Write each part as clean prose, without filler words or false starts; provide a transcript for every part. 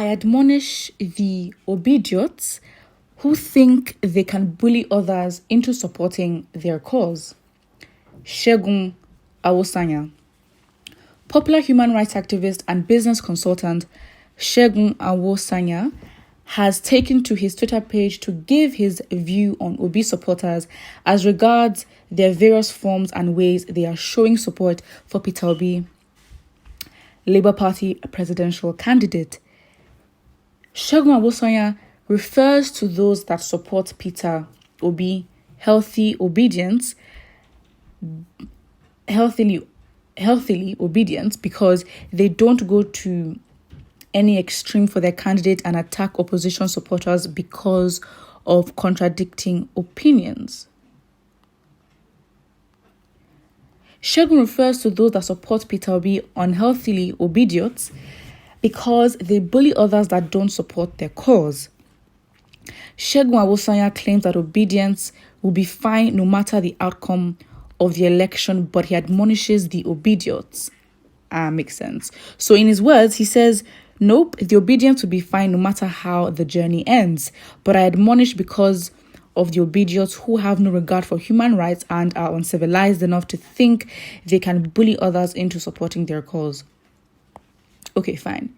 I admonish the OBIDIOTS who think they can bully others into supporting their cause. Segun Awosanya. Popular human rights activist and business consultant Segun Awosanya has taken to his Twitter page to give his view on Obi supporters as regards their various forms and ways they are showing support for Peter Obi, Labour Party presidential candidate. Segun Awosanya refers to those that support Peter Obi, healthily obedient, because they don't go to any extreme for their candidate and attack opposition supporters because of contradicting opinions. Segun refers to those that support Peter Obi unhealthily obedient because they bully others that don't support their cause. Segun Awosanya claims that obedience will be fine no matter the outcome of the election, but he admonishes the OBIDIOTS. Makes sense. So in his words, he says, nope, the obedience will be fine no matter how the journey ends. But I admonish because of the OBIDIOTS who have no regard for human rights and are uncivilized enough to think they can bully others into supporting their cause. Okay, fine.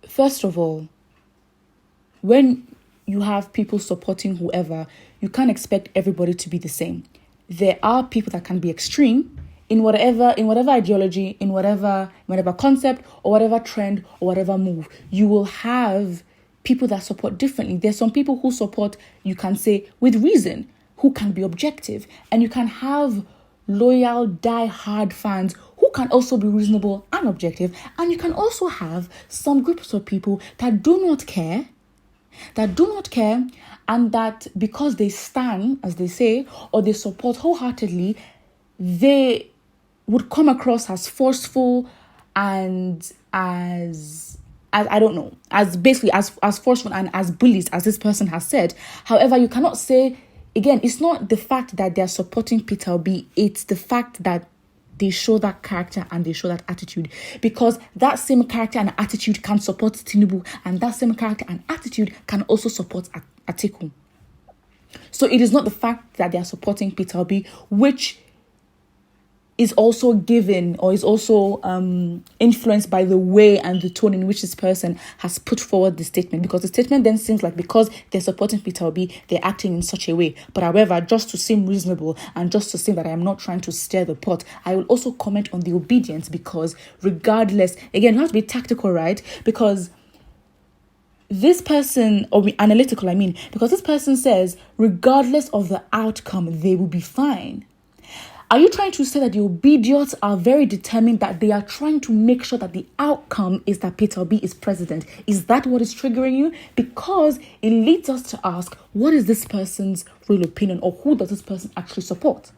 First of all, when you have people supporting whoever, you can't expect everybody to be the same. There are people that can be extreme in whatever ideology, in whatever concept or whatever trend or whatever move. You will have people that support differently. There's some people who support, you can say, with reason, who can be objective. And you can have loyal, die-hard fans who can also be reasonable and objective. And you can also have some groups of people that do not care, and that because they stand, as they say, or they support wholeheartedly, they would come across as forceful and as I don't know, as basically as forceful and as bullies, as this person has said. However, you cannot say, again, it's not the fact that they're supporting Peter Obi, it's the fact that they show that character and they show that attitude, because that same character and attitude can support Tinubu, and that same character and attitude can also support Atiku. So it is not the fact that they are supporting Peter Obi, which is also given or is also influenced by the way and the tone in which this person has put forward the statement, because the statement then seems like because they're supporting Peter Obi, they're acting in such a way. But however, just to seem reasonable and just to say that I am not trying to stir the pot, I will also comment on the obedience, because regardless, again, you have to be tactical, right? Because this person, or analytical, because this person says, regardless of the outcome, they will be fine. Are you trying to say that the OBIDIOTS are very determined, that they are trying to make sure that the outcome is that Peter Obi is president? Is that what is triggering you? Because it leads us to ask, what is this person's real opinion, or who does this person actually support?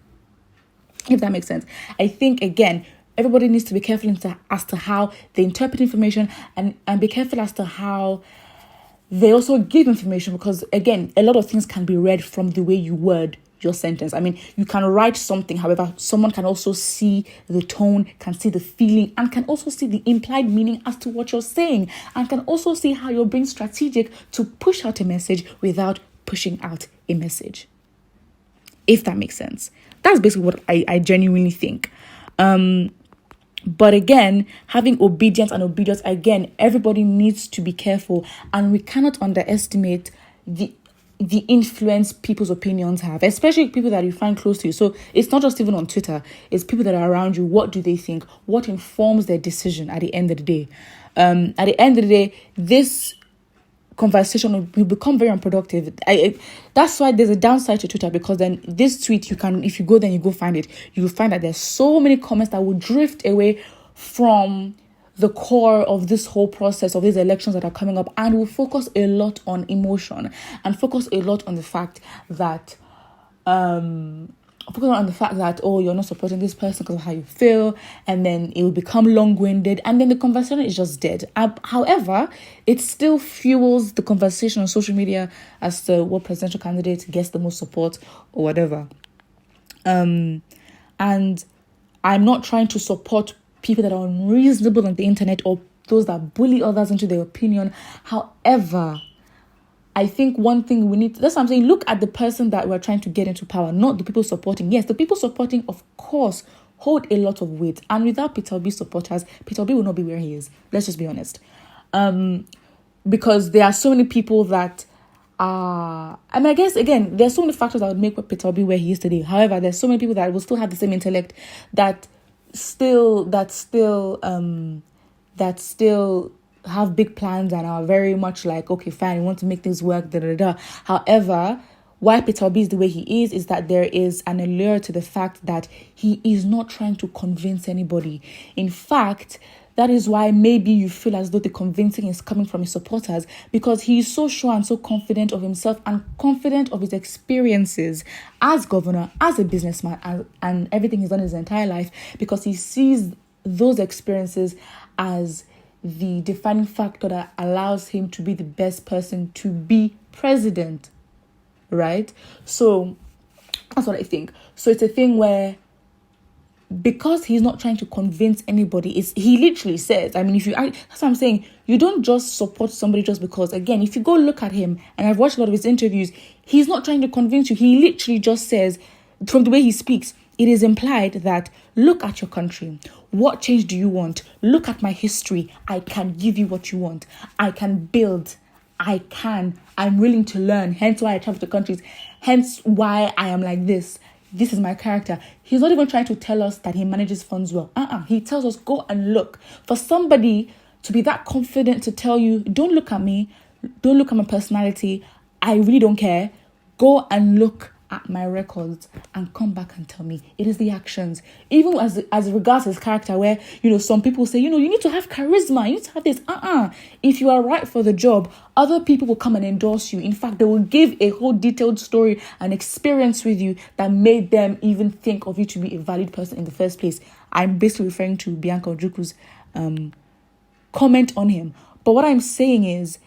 If that makes sense. I think, again, everybody needs to be careful as to how they interpret information, and be careful as to how they also give information, because, again, a lot of things can be read from the way you word your sentence. You can write something, however, someone can also see the tone, can see the feeling, and can also see the implied meaning as to what you're saying, and can also see how you're being strategic to push out a message without pushing out a message. If that makes sense. That's basically what I genuinely think. But again, having obedience and obedience, again, everybody needs to be careful, and we cannot underestimate the influence people's opinions have, especially people that you find close to you. So it's not just even on Twitter, it's people that are around you. What do they think? What informs their decision at the end of the day? At the end of the day, this conversation will become very unproductive. That's why there's a downside to Twitter, because then this tweet, if you go there and you go find it, you will find that there's so many comments that will drift away from the core of this whole process of these elections that are coming up, and will focus a lot on emotion and focus a lot on the fact that oh, you're not supporting this person because of how you feel, and then it will become long-winded, and then the conversation is just dead. However, it still fuels the conversation on social media as to what presidential candidate gets the most support or whatever. And I'm not trying to support people that are unreasonable on the internet, or those that bully others into their opinion. However, I think one thing we need, that's what I'm saying, look at the person that we're trying to get into power, not the people supporting. Yes, the people supporting, of course, hold a lot of weight. And without Peter Obi's supporters, Peter Obi will not be where he is. Let's just be honest. Because there are so many people that are, I guess, again, there's so many factors that would make Peter Obi where he is today. However, there's so many people that will still have the same intellect that still have big plans and are very much like, okay, fine, we want to make things work, However, why Peter Obi is the way he is that there is an allure to the fact that he is not trying to convince anybody. In fact, that is why maybe you feel as though the convincing is coming from his supporters, because he is so sure and so confident of himself and confident of his experiences as governor, as a businessman, and everything he's done his entire life, because he sees those experiences as the defining factor that allows him to be the best person to be president, right? So that's what I think. So it's a thing where, because he's not trying to convince anybody, he literally says, that's what I'm saying, you don't just support somebody just because. Again, if you go look at him, and I've watched a lot of his interviews, he's not trying to convince you. He literally just says, from the way he speaks, it is implied that, look at your country. What change do you want? Look at my history. I can give you what you want. I can build. I'm willing to learn. Hence why I travel to countries. Hence why I am like this. This is my character. He's not even trying to tell us that he manages funds well. He tells us, go and look. For somebody to be that confident to tell you, don't look at me. Don't look at my personality. I really don't care. Go and look at my records and come back and tell me. It is the actions. Even as regards his character, where, some people say, you need to have charisma, you need to have this. If you are right for the job, other people will come and endorse you. In fact, they will give a whole detailed story and experience with you that made them even think of you to be a valid person in the first place. I'm basically referring to Bianca Ojukwu's comment on him. But what I'm saying is,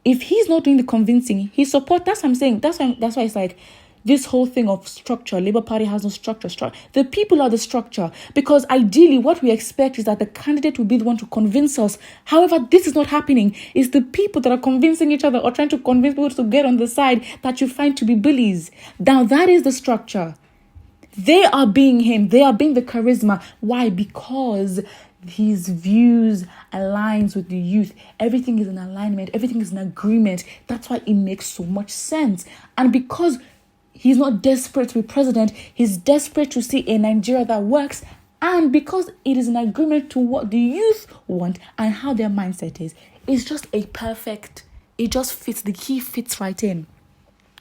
if he's not doing the convincing, he support. That's what I'm saying. That's why it's like this whole thing of structure. Labour Party has no structure. The people are the structure. Because ideally, what we expect is that the candidate will be the one to convince us. However, this is not happening. It's the people that are convincing each other or trying to convince people to get on the side that you find to be bullies. Now, that is the structure. They are being him. They are being the charisma. Why? Because his views aligns with the youth. Everything is in alignment. Everything is in agreement. That's why it makes so much sense. And because he's not desperate to be president, he's desperate to see a Nigeria that works. And because it is in agreement to what the youth want and how their mindset is, it's just it just fits. The key fits right in.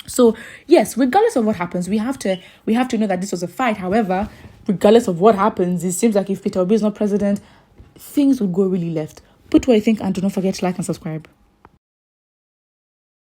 So yes, regardless of what happens, we have to know that this was a fight. However, regardless of what happens, it seems like if Peter Obi is not president, things would go really left. Put what you think and do not forget to like and subscribe.